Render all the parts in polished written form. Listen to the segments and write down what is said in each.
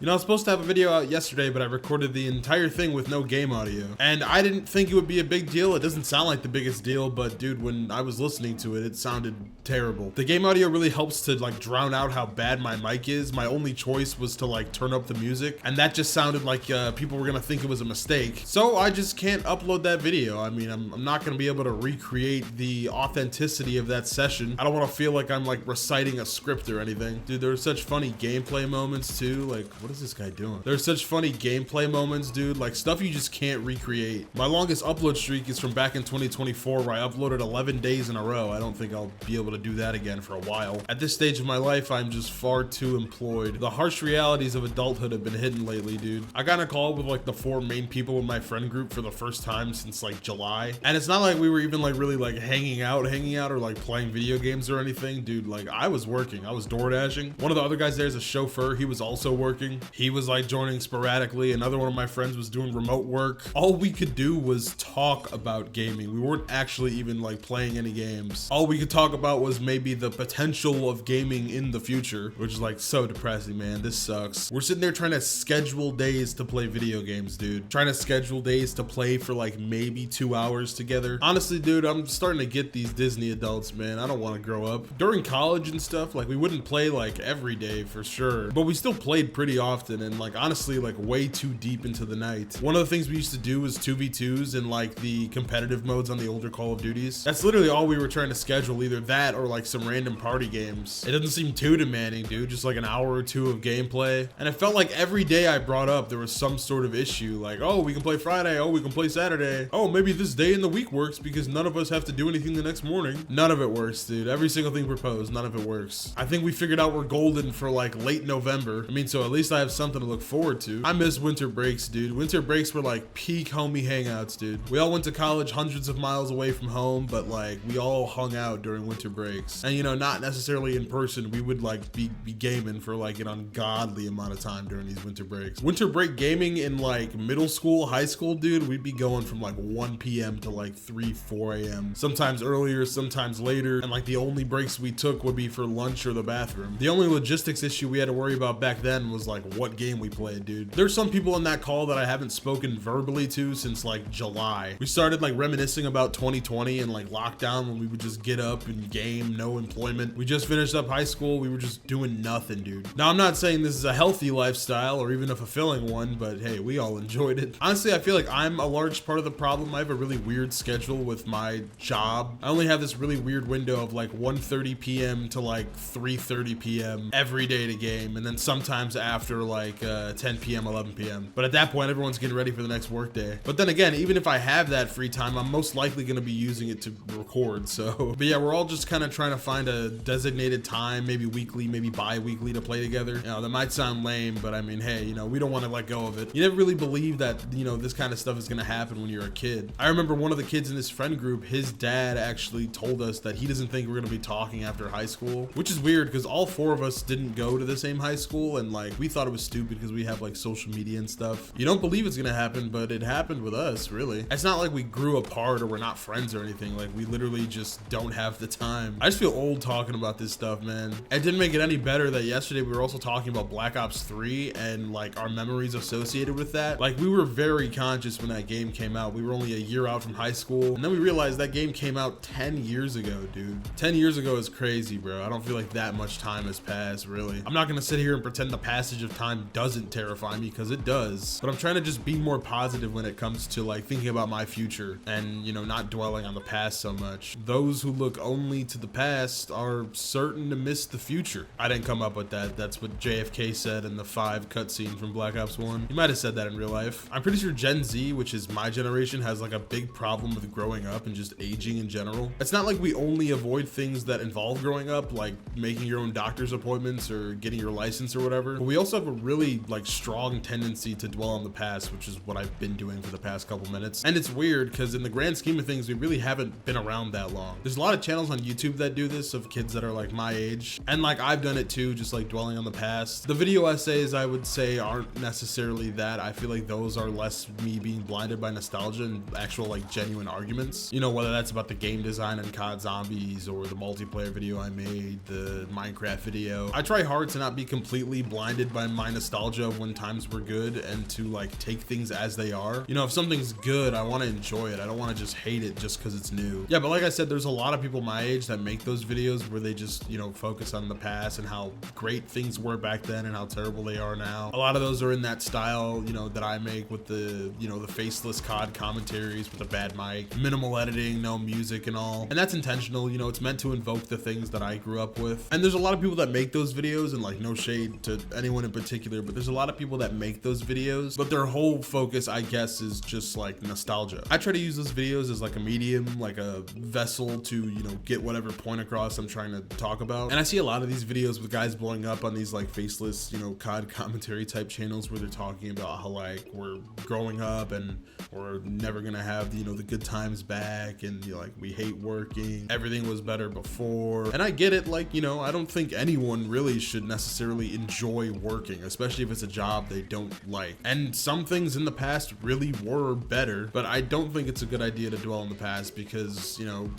You know, I was supposed to have a video out yesterday, but I recorded the entire thing with no game audio. And I didn't think it would be a big deal. It doesn't sound like the biggest deal, but dude, when I was listening to it, it sounded terrible. The game audio really helps to like drown out how bad my mic is. My only choice was to like turn up the music, and that just sounded like people were gonna think it was a mistake. So I just can't upload that video. I mean, I'm not gonna be able to recreate the authenticity of that session. I don't wanna feel like I'm like reciting a script or anything. Dude, there were such funny gameplay moments too. Like, what is this guy doing? There's such funny gameplay moments, dude. Like stuff you just can't recreate. My longest upload streak is from back in 2024 where I uploaded 11 days in a row. I don't think I'll be able to do that again for a while. At this stage of my life, I'm just far too employed. The harsh realities of adulthood have been hidden lately, dude. I got in a call with like the 4 main people in my friend group for the first time since like July. And it's not like we were even like really like hanging out or like playing video games or anything. Dude, like I was working. I was door dashing. One of the other guys there is a chauffeur. He was also working. He was like joining sporadically. Another one of my friends was doing remote work. All we could do was talk about gaming. We weren't actually even like playing any games. All we could talk about was maybe the potential of gaming in the future, which is like so depressing, man. This sucks. We're sitting there trying to schedule days to play video games, dude. Trying to schedule days to play for like maybe 2 hours together. Honestly, dude, I'm starting to get these Disney adults, man. I don't want to grow up. During college and stuff, like we wouldn't play like every day for sure, but we still played pretty often and like honestly like way too deep into the night. One of the things we used to do was 2v2s in like the competitive modes on the older Call of Duties. That's literally all we were trying to schedule, either that or like some random party games. It doesn't seem too demanding, dude, just like an hour or 2 of gameplay. And it felt like every day I brought up there was some sort of issue, like, oh, we can play Friday, oh, we can play Saturday, oh, maybe this day in the week works because none of us have to do anything the next morning. None of it works, dude. Every single thing proposed, none of it works. I think we figured out we're golden for like late November. I mean, so at least I have something to look forward to. I miss winter breaks, dude. Winter breaks were like peak homie hangouts, dude. We all went to college hundreds of miles away from home, but like we all hung out during winter breaks. And you know, not necessarily in person. We would like be gaming for like an ungodly amount of time during these winter breaks. Winter break gaming in like middle school, high school, dude, we'd be going from like 1 p.m. to like 3, 4 a.m. Sometimes earlier, sometimes later. And like the only breaks we took would be for lunch or the bathroom. The only logistics issue we had to worry about back then was like what game we played, dude. There's some people in that call that I haven't spoken verbally to since like July. We started like reminiscing about 2020 and like lockdown when we would just get up and game, no employment. We just finished up high school. We were just doing nothing, dude. Now, I'm not saying this is a healthy lifestyle or even a fulfilling one, but hey, we all enjoyed it. Honestly, I feel like I'm a large part of the problem. I have a really weird schedule with my job. I only have this really weird window of like 1:30 p.m. to like 3:30 p.m. every day to game, and then sometimes after like 10 p.m., 11 p.m. But at that point, everyone's getting ready for the next work day. But then again, even if I have that free time, I'm most likely going to be using it to record. So, but yeah, we're all just kind of trying to find a designated time, maybe weekly, maybe bi-weekly to play together. You know, that might sound lame, but I mean, hey, you know, we don't want to let go of it. You never really believe that, you know, this kind of stuff is going to happen when you're a kid. I remember one of the kids in this friend group, his dad actually told us that he doesn't think we're going to be talking after high school, which is weird because all 4 of us didn't go to the same high school, and like we thought it was stupid because we have like social media and stuff. You don't believe it's gonna happen, but it happened with us, really. It's not like we grew apart or we're not friends or anything. Like we literally just don't have the time. I just feel old talking about this stuff, man. It didn't make it any better that yesterday we were also talking about Black Ops 3 and like our memories associated with that. Like we were very conscious when that game came out. We were only a year out from high school, and then we realized that game came out 10 years ago, dude. 10 years ago is crazy, bro. I don't feel like that much time has passed, really. I'm not gonna sit here and pretend the passage of time doesn't terrify me, because it does, but I'm trying to just be more positive when it comes to like thinking about my future and, you know, not dwelling on the past so much. Those who look only to the past are certain to miss the future. I didn't come up with that. That's what JFK said in the 5 cutscene from Black Ops 1. He might have said that in real life. I'm pretty sure Gen Z, which is my generation, has like a big problem with growing up and just aging in general. It's not like we only avoid things that involve growing up, like making your own doctor's appointments or getting your license or whatever, but we also have a really like strong tendency to dwell on the past, which is what I've been doing for the past couple minutes. And it's weird because in the grand scheme of things, we really haven't been around that long. There's a lot of channels on YouTube that do this of kids that are like my age, and like I've done it too, just like dwelling on the past. The video essays, I would say, aren't necessarily that. I feel like those are less me being blinded by nostalgia and actual like genuine arguments, you know, whether that's about the game design in COD Zombies or the multiplayer video I made, the Minecraft video. I try hard to not be completely blinded by my nostalgia of when times were good and to like take things as they are. You know, if something's good, I want to enjoy it. I don't want to just hate it just because it's new. Yeah, but like I said, there's a lot of people my age that make those videos where they just, you know, focus on the past and how great things were back then and how terrible they are now. A lot of those are in that style, you know, that I make with the, you know, the faceless COD commentaries with a bad mic, minimal editing, no music and all. And that's intentional, you know, it's meant to invoke the things that I grew up with. And there's a lot of people that make those videos, and like no shade to anyone in particular, but there's a lot of people that make those videos, but their whole focus, I guess, is just like nostalgia. I try to use those videos as like a medium, like a vessel to, you know, get whatever point across I'm trying to talk about. And I see a lot of these videos with guys blowing up on these like faceless, you know, COD commentary type channels where they're talking about how like we're growing up and we're never gonna have, you know, the good times back, and you know, like we hate working, everything was better before. And I get it, like, you know, I don't think anyone really should necessarily enjoy working, especially if it's a job they don't like. And some things in the past really were better, but I don't think it's a good idea to dwell in the past because, you know,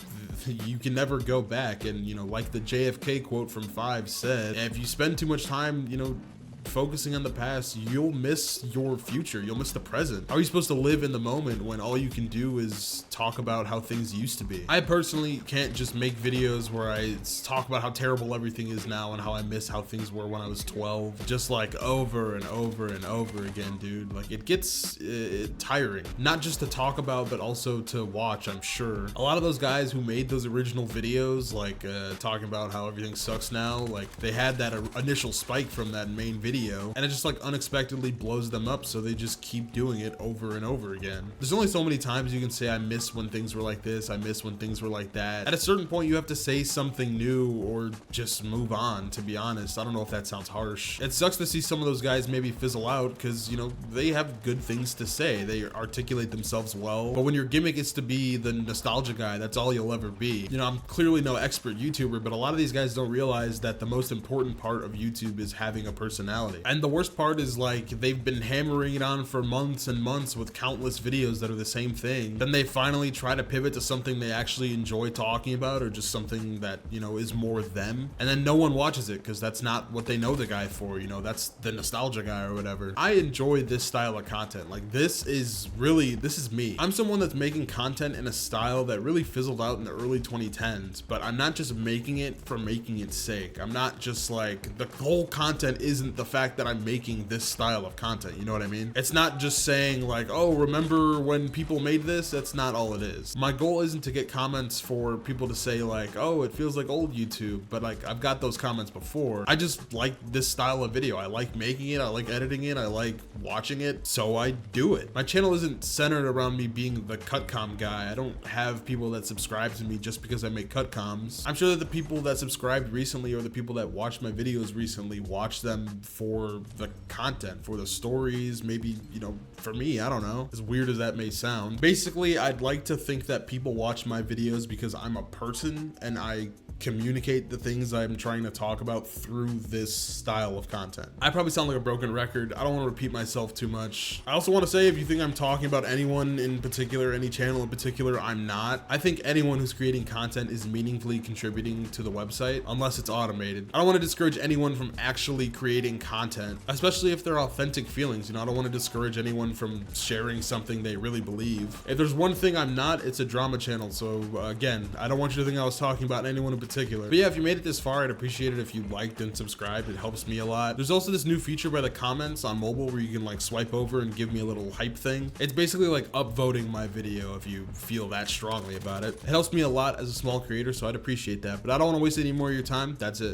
you can never go back. And, you know, like the JFK quote from 5 said, if you spend too much time, you know, focusing on the past, you'll miss your future, you'll miss the present. How are you supposed to live in the moment when all you can do is talk about how things used to be? I personally can't just make videos where I talk about how terrible everything is now and how I miss how things were when I was 12, just like over and over and over again, dude. Like it gets tiring, not just to talk about, but also to watch. I'm sure a lot of those guys who made those original videos, like talking about how everything sucks now, like they had that initial spike from that main video, and it just like unexpectedly blows them up, so they just keep doing it over and over again. There's only so many times you can say I miss when things were like this, I miss when things were like that. At a certain point you have to say something new or just move on, to be honest. I don't know if that sounds harsh. It sucks to see some of those guys maybe fizzle out because, you know, they have good things to say, they articulate themselves well, but when your gimmick is to be the nostalgia guy, that's all you'll ever be. You know, I'm clearly no expert YouTuber, but a lot of these guys don't realize that the most important part of YouTube is having a personality. And the worst part is like they've been hammering it on for months and months with countless videos that are the same thing. Then they finally try to pivot to something they actually enjoy talking about, or just something that, you know, is more them. And then no one watches it because that's not what they know the guy for, you know, that's the nostalgia guy or whatever. I enjoy this style of content. Like this is me. I'm someone that's making content in a style that really fizzled out in the early 2010s, but I'm not just making it for making its sake. I'm not just like, the whole content isn't the fact that I'm making this style of content, you know what I mean? It's not just saying like, oh, remember when people made this? That's not all it is. My goal isn't to get comments for people to say like, oh, it feels like old YouTube, but like I've got those comments before. I just like this style of video. I like making it, I like editing it, I like watching it, so I do it. My channel isn't centered around me being the cutcom guy. I don't have people that subscribe to me just because I make cutcoms. I'm sure that the people that subscribed recently or the people that watched my videos recently watch them for the content, for the stories, maybe, you know, for me, I don't know, as weird as that may sound. Basically, I'd like to think that people watch my videos because I'm a person and I communicate the things I'm trying to talk about through this style of content. I probably sound like a broken record. I don't want to repeat myself too much. I also want to say, if you think I'm talking about anyone in particular, any channel in particular, I'm not. I think anyone who's creating content is meaningfully contributing to the website, unless it's automated. I don't want to discourage anyone from actually creating content, especially if they're authentic feelings. You know, I don't want to discourage anyone from sharing something they really believe. If there's one thing I'm not, it's a drama channel. So again, I don't want you to think I was talking about anyone in particular. But yeah, if you made it this far, I'd appreciate it if you liked and subscribed. It helps me a lot. There's also this new feature by the comments on mobile where you can like swipe over and give me a little hype thing. It's basically like upvoting my video if you feel that strongly about it. It helps me a lot as a small creator, so I'd appreciate that. But I don't want to waste any more of your time. That's it.